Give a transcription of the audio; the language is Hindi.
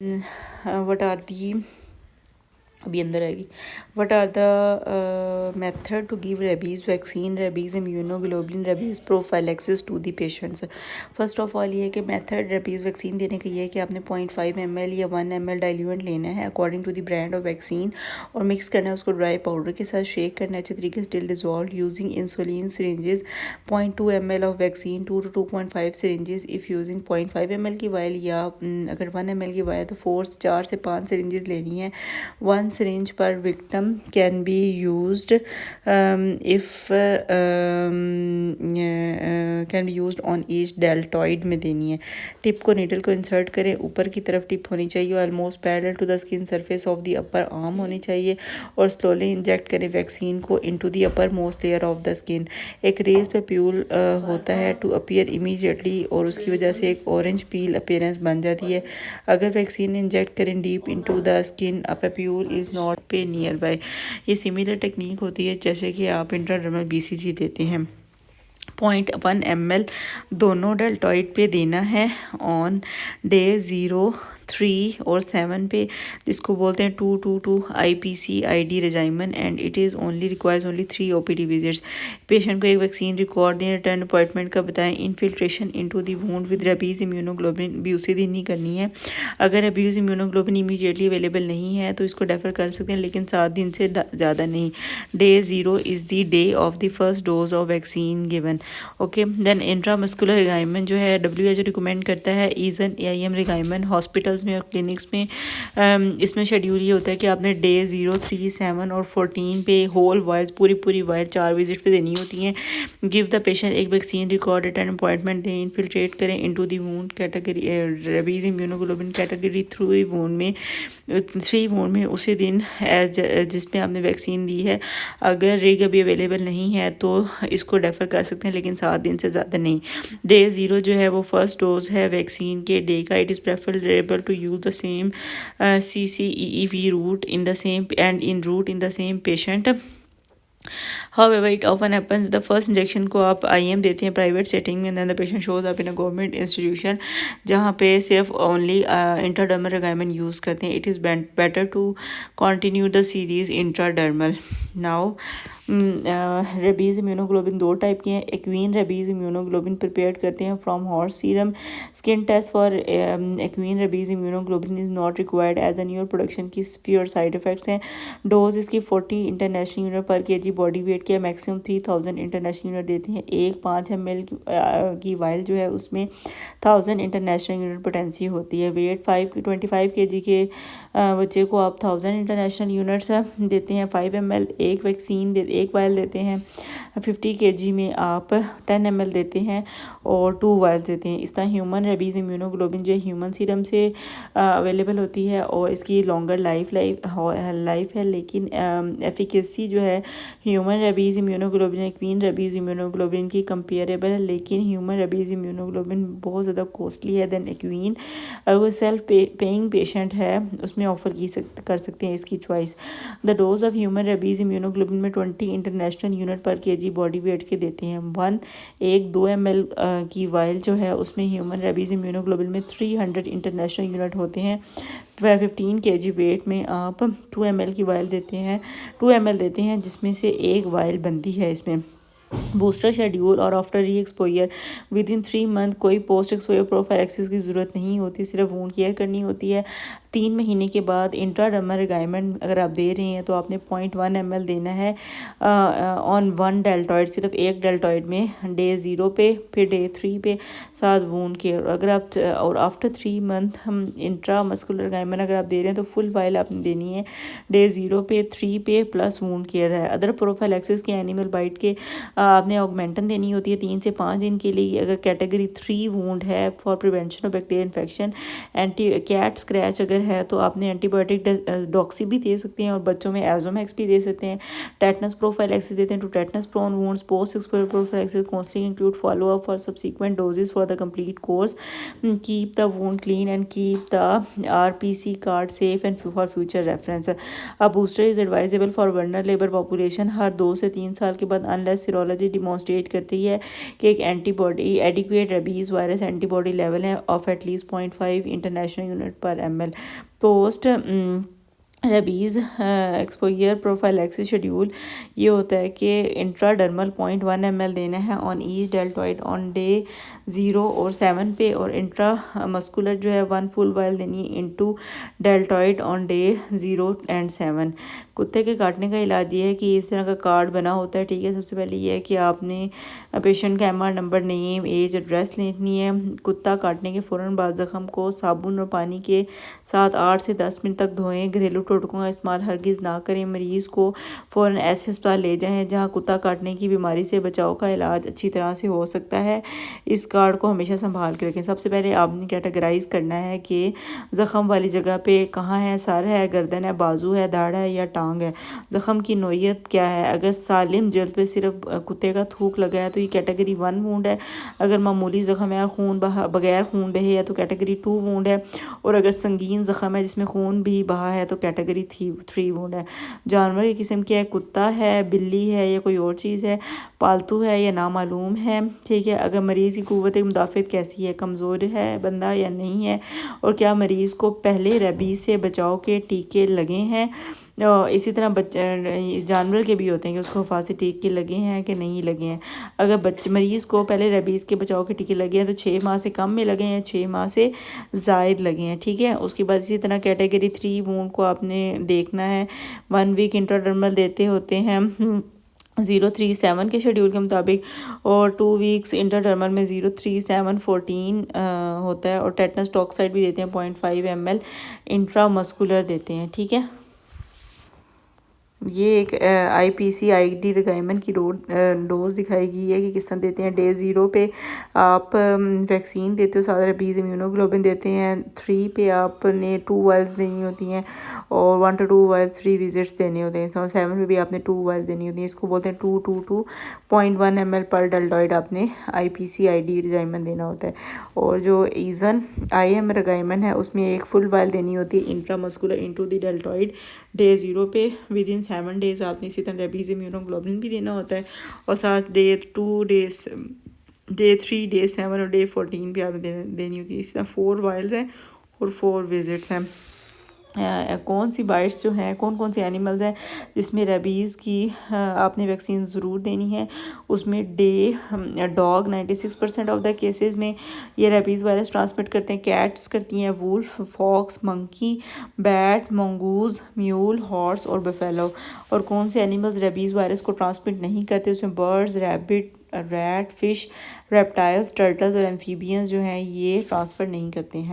what are the अभी अंदर आएगी. What are the method to give rabies vaccine, rabies immunoglobulin, rabies prophylaxis to the patients? First of all ये है कि मेथड रेबीज़ वैक्सीन देने का ये है कि आपने 0.5 ml या 1 ml डाइल्यूएंट लेना है according to the brand of vaccine और मिक्स करना है उसको ड्राई पाउडर के साथ, शेक करना है अच्छे तरीके से till dissolve using insulin syringes 0.2 ml of vaccine 2 to 2.5 syringes if using 0.5 ml की वायल या अगर 1 ml की वायल तो 4 से 5 सिरिंजेस लेनी है. One syringe per victim can be used can be used on each deltoid में देनी है. टिप को नीडल को इंसर्ट करें, ऊपर की तरफ टिप होनी चाहिए और almost parallel to the skin surface of the upper arm होनी चाहिए और स्लोली इंजेक्ट करें वैक्सीन को into the upper most layer of the skin. एक रेज पे प्यूल होता है टू अपीयर इमीडिएटली और उसकी वजह से एक ऑरेंज पील अपीयरेंस बन जाती है. अगर वैक्सीन इंजेक्ट करें deep into the skin a papule is not पे नियर बाय. ये सिमिलर टेक्निक होती है जैसे कि आप इंट्राडर्मल बीसीजी देते हैं. 0.1 ml दोनों डेल्टॉइड पे देना है ऑन डे 0, 3 और 7 पे, जिसको बोलते हैं 222 IPC ID regimen and it is only requires only 3 OPD visits. Patient को एक वैक्सीन रिकॉर्ड दें, रिटर्न अपॉइंटमेंट का बताएं. Infiltration into the wound with rabies immunoglobin भी उसी दिन ही करनी है. अगर रेबीज़ इम्यूनोग्लोबिन इमीडिएटली अवेलेबल नहीं है तो इसको डेफर कर सकते हैं लेकिन 7 दिन से ज़्यादा नहीं. Day 0 is the day of the first dose of vaccine given. Okay, then intramuscular regimen जो है WHO रिकमेंड करता है is an AIM regimen hospitals में और क्लिनिक्स में. इसमें शेड्यूल ये होता है कि आपने डे 0, 3, 7 और 14 पे होल वाइल्स पूरी वाइल 4 विजिट पे देनी होती हैं. गिव द पेशेंट एक वैक्सीन रिकॉर्ड एंड अपॉइंटमेंट दें. इनफिल्ट्रेट करें into the wound category rabies immunoglobulin category 3 wound में उसी दिन एज जिसमें आपने वैक्सीन दी है. अगर रिग अभी अवेलेबल नहीं है तो इसको डेफर कर सकते हैं लेकिन 7 दिन से ज़्यादा नहीं. डे 0 जो है वो फर्स्ट डोज है वैक्सीन के डे का. It is preferable to use the same CCEV route in the same and in route in the same patient. However, it often happens the first injection को आप IM देते हैं प्राइवेट सेटिंग में, then the patient shows up in a government institution जहाँ पे सिर्फ ओनली इंट्राडर्मल रिगाइमेंट यूज़ करते हैं. It is better to continue the series intradermal. Now rabies immunoglobulin 2 type के हैं. एक्वीन रेबीज़ इम्यूनोग्लोबिन प्रिपेयर करते हैं from horse serum. Skin test for equine rabies immunoglobulin is not required as a newer production की फ्यूअर साइड इफेक्ट्स हैं. डोज इसकी 40 इंटरनेशनल यूनिट पर kg बॉडी वेट के मैक्सिमम 3000 इंटरनेशनल यूनिट देते हैं. एक 5 ml की वाइल जो है उसमें 1000 इंटरनेशनल यूनिट पोटेंसी होती है. वेट 25 kg के बच्चे को आप 1000 इंटरनेशनल यूनिट्स देते हैं. 5 ml एक वैक्सीन एक वायल देते हैं. 50 kg में आप 10 ml देते हैं और 2 वायल देते हैं. इस तरह ह्यूमन रेबीज़ इम्यूनोग्लोबिन जो ह्यूमन सीरम से अवेलेबल होती है और इसकी लॉन्गर लाइफ है लेकिन एफिकेसी जो है human rabies immunoglobulin equine rabies immunoglobulin की कंपेरेबल है लेकिन ह्यूमन रेबीज़ इम्यूनोग्लोबिन बहुत ज़्यादा कॉस्टली है देन एक्वीन. अगर वो सेल्फ पेइंग पेशेंट है उसमें ऑफ़र कर सकते हैं इसकी choice. The dose of human rabies immunoglobulin में 20 इंटरनेशनल यूनिट पर kg बॉडी वेट के देते हैं. 2 ml की वाइल जो है उसमें ह्यूमन रेबीज़ इम्यूनोग्लोबिन में 300 इंटरनेशनल यूनिट होते हैं. 15 kg वेट में आप 2 ml की वाइल देते हैं 2 ml देते हैं जिसमें से एक वाइल बनती है इसमें. बूस्टर शेड्यूल और आफ्टर री एक्सपोयर विद इन 3 मंथ कोई पोस्ट एक्सपोयर प्रोफाइलैक्सिस की ज़रूरत नहीं होती, सिर्फ वूंड केयर करनी होती है. 3 महीने के बाद इंट्राडर्मल रिगाइमेंट अगर आप दे रहे हैं तो आपने 0.1 ml देना है ऑन 1 डेल्टॉइड, सिर्फ एक डेल्टॉइड में डे 0 पे, फिर डे 3 पे साथ वूंड केयर. अगर आप और आफ्टर 3 मंथ हम इंट्रामस्कुलर रिगाइमेंट अगर आप दे रहे हैं तो फुल वाइल आपने देनी है डे 0 पे, 3 पे प्लस वूंड केयर है. अदर प्रोफाइलैक्सिस के एनिमल बाइट के आपने ऑगमेंटन देनी होती है 3 से 5 दिन के लिए. अगर कैटेगरी 3 वूंड है for prevention of bacterial infection. Anti cat scratch अगर है तो आपने एंटीबायोटिक डॉक्सी भी दे सकते हैं और बच्चों में एजोमैक्स भी दे सकते हैं. टेटनस प्रोफाइलैक्सिस देते हैं to tetanus prone wounds. Post exposure prophylaxis counselling include follow up for subsequent doses for the complete course. Keep the wound clean and keep the RPC card safe and for future reference. A booster is advisable for vulnerable population हर 2 से 3 साल के बाद अनलेस सीरोलॉजी सीरोलॉजी डिमॉन्स्ट्रेट करती है कि एक antibody adequate rabies virus antibody level है ऑफ एटलीस्ट 0.5 इंटरनेशनल यूनिट पर ml post rabies exposure prophylaxis schedule ये होता है कि इंट्राडर्मल 0.1 ml देना है on each deltoid on day 0 और 7 पे, और इंट्रा मस्कुलर जो है 1 फुल वायल देनी है into deltoid on day 0 and 7। कुत्ते के काटने का इलाज ये है कि इस तरह का कार्ड बना होता है, ठीक है। सबसे पहले ये है कि आपने पेशेंट का MR number, name, age, address लेनी है। कुत्ता काटने के फ़ौरन बाद ज़ख़म को साबुन और पानी के साथ 8 से 10 मिनट तक धोएं। घरेलू टोटकों का इस्तेमाल हरगिज़ ना करें। मरीज़ को फ़ौरन ऐसे अस्पताल ले जाएं जहां कुत्ता काटने की बीमारी से बचाव का इलाज अच्छी तरह से हो सकता है। इस कार्ड को हमेशा संभाल के रखें। सबसे पहले आपने कैटेगराइज करना है कि ज़ख़म वाली जगह पे कहाँ है, सर है, गर्दन है, बाजू है, दाढ़ है या टांग है। ज़ख़म की नोयत क्या है। अगर सालिम जल्द पे सिर्फ कुत्ते का थूक लगा है तो ये कैटेगरी 1 वूंड है। अगर मामूली ज़ख़म है और बगैर खून बहे है तो कैटेगरी 2 वूंड है। और अगर संगीन ज़ख़म है जिसमें खून भी बहा है तो कैटेगरी 3 वूंड है। जानवर की किस्म क्या है, कुत्ता है, बिल्ली है या कोई और चीज़ है, पालतू है या नामालूम है, ठीक है। अगर मरीज़ की क़ुव्वत मुदाफ़त कैसी है, कमज़ोर है बंदा या नहीं है, और क्या मरीज़ को पहले रेबीज़ से बचाव के टीके लगे हैं। इसी तरह जानवर के भी होते हैं कि उसको हिफाज़ती टीके लगे हैं कि नहीं लगे हैं। अगर मरीज़ को पहले रेबीज़ के बचाव के टीके लगे हैं तो 6 माह से कम में लगे हैं, 6 माह से ज़ायद लगे हैं, ठीक है। उसके बाद इसी तरह कैटेगरी 3 वूंड को आपने देखना है। 1 वीक इंट्राडर्मल देते होते हैं 037 के शेड्यूल के मुताबिक, और 2 वीक्स इंटरडर्मल में 03714 होता है, और टेटनस टॉक्साइड भी देते हैं 0.5 ml इंट्रामस्कुलर देते हैं, ठीक है। ये एक IPC-ID रिक्वायरमेंट की डोज दिखाई गई है कि किस तरह देते हैं। डे 0 पे आप वैक्सीन देते हो, सादा रेबीज़ इम्यूनोग्लोबिन देते हैं। 3 पे आपने 2 वायल्स देनी होती हैं और 1 to 2 वायल्स 3 विजिट्स देने होते हैं। 7 में भी आपने 2 वायल्स देनी होती हैं। इसको बोलते हैं 2.1 ml पर डेल्टॉइड आपने IPC-ID रिक्वायरमेंट देना होता है। और जो ईजन IM रिक्वायरमेंट है उसमें एक फुल वायल देनी होती है intramuscular into the deltoid day 0 पे। विद इन 7 डेज़ आपने इसी तरह रेबीज़ इम्यूनोग्लोबिन भी देना होता है, और साथ डे 2 डेज, डे 3, डे 7 और डे 14 भी आपने देनी होती है। इसी तरह 4 वायल्स हैं और 4 विजिट्स हैं। कौन सी बाइट्स जो हैं, कौन कौन सी एनिमल्स हैं जिसमें रेबीज़ की आपने वैक्सीन ज़रूर देनी है। उसमें डॉग 96% ऑफ द केसेस में ये रेबीज़ वायरस ट्रांसमिट करते हैं। कैट्स करती हैं, wolf, fox, monkey, bat, mongoose, mule, horse और बफेलो। और कौन से एनिमल्स रेबीज़ वायरस को ट्रांसमिट नहीं करते, उसमें birds, rabbit, rat, fish, reptiles, turtles और एम्फीबियंस जो हैं ये ट्रांसफ़र नहीं करते हैं।